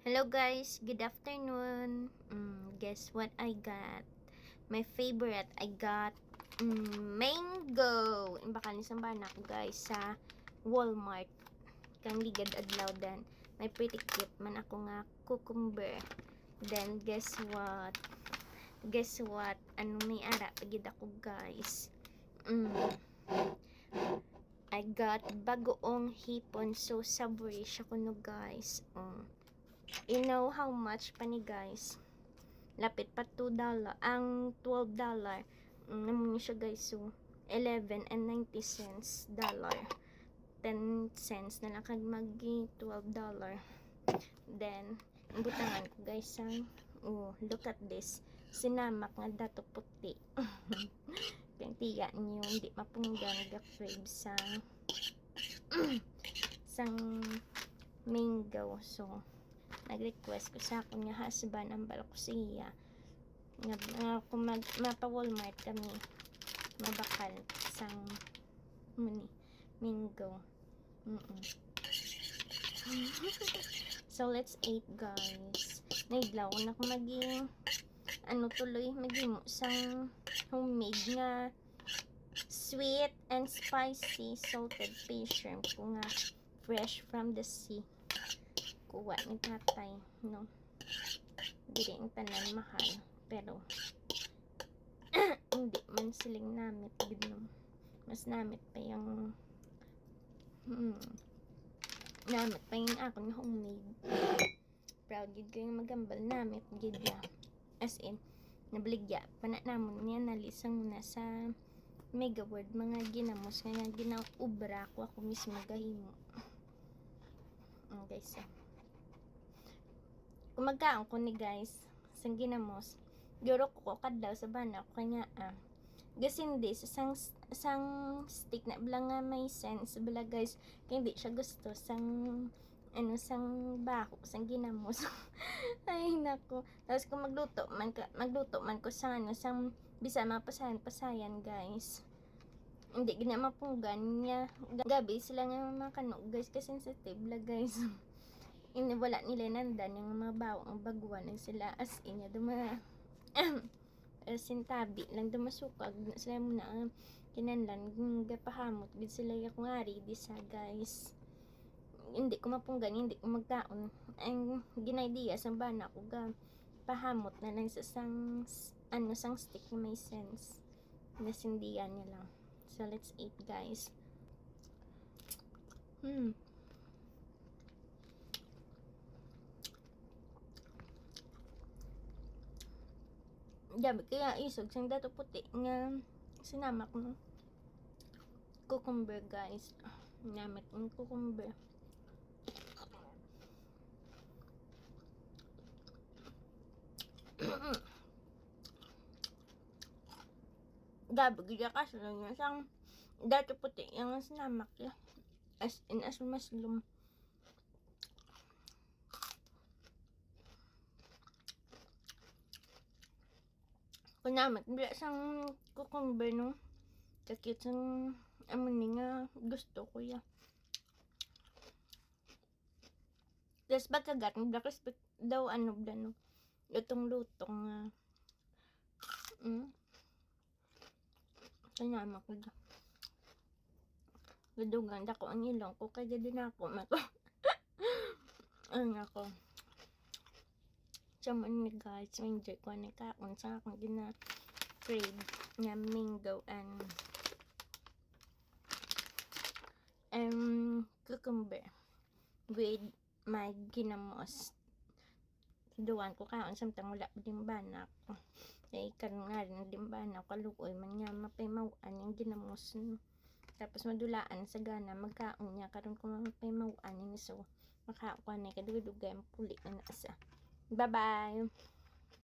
Hello guys, good afternoon. Guess what I got? My favorite, I got mango. Imbakal ni sambana ko guys sa Walmart. Kang ligad adlaw dan. May pretty cute man ako nga cucumber. Then guess what? Guess what? Ano may ara pagid ako guys? I got bagoong hipon, so savory siya kuno guys. You know how much pa ni guys? Lapit pa $2. Ang $12. Naman siya guys. So, 11 and 90 cents dollar. 10 cents na lang kag magi $12. Then, butangan ko guys ang look at this. Sinamak nga dato puti. Kaya tiya niyo, hindi mapunggan ga-crave sang mango. So, nag-request ko sa akong nga husband ang bala ko siya nga kung mapa-Walmart kami mabakal sang mango. So let's eat guys. Naidlaw na ko maging tuloy maging sang homemade nga sweet and spicy salted fish shrimp ko nga fresh from the sea. Kuha ni tatay, no? Dili ang tanan mahal, pero hindi man siling namit gid no. Mas namit pa yung namit pa yung akong homemade. Proud gid ko yung magambal namit gid ya. As in, nabaligya pa na namon niya nalisang na sa Mega World mga ginamos nga ginaubra ko ako mismo gahimo. Okay, so kung magkaon ko ni guys sang ginamos guro ko kadlaw sa bana ko kanya gasindi sa sang stick na bala nga may sense bala guys kaya hindi siya gusto sang sang bako sang ginamos. Ay nako, tapos kung magluto man ko sang sang bisa mapasayan guys, hindi gina mapunggan niya gabi sila nga makanog guys kasi sensitive la guys. Wala nila nandan yung mga bawang baguan lang sila as in ya duma sintabi lang dumasukag na sila muna kinanlan gapahamot gid sila yung ngari di sa guys. Hindi ko mapunggan, hindi ko magkaon ang ginidea sa bana ko ga pahamot na lang sa sang stick na may sense nasindihan niya lang. So let's eat guys. Gabi kaya isog sang dato puti nga sinamak no cucumber guys. Namit ang cucumber. Gabi gaya kaso lang yun sang dato puti yung sinamak ya as in as muslum. Kunamit bila sang cucumber no kakit sang ni nga gusto ko ya. Tapos pagkagat black respect daw no lutong nga kanyama ko da gadugan dako ang ilong ko kaya din ako mato. Ang ako chaman ni guys enjoy ko na kaon sa akong crave nga mango and cucumber with my ginamos. Duwan ko kaon samtang wala din banak. Kay karon nga rin din banak kaluoy man nga mapaymawan yung ginamos. Tapos madulaan sa gana magkaon niya karon ko mapaymawan ni so makaon na kadugay puli na nasa. Bye bye.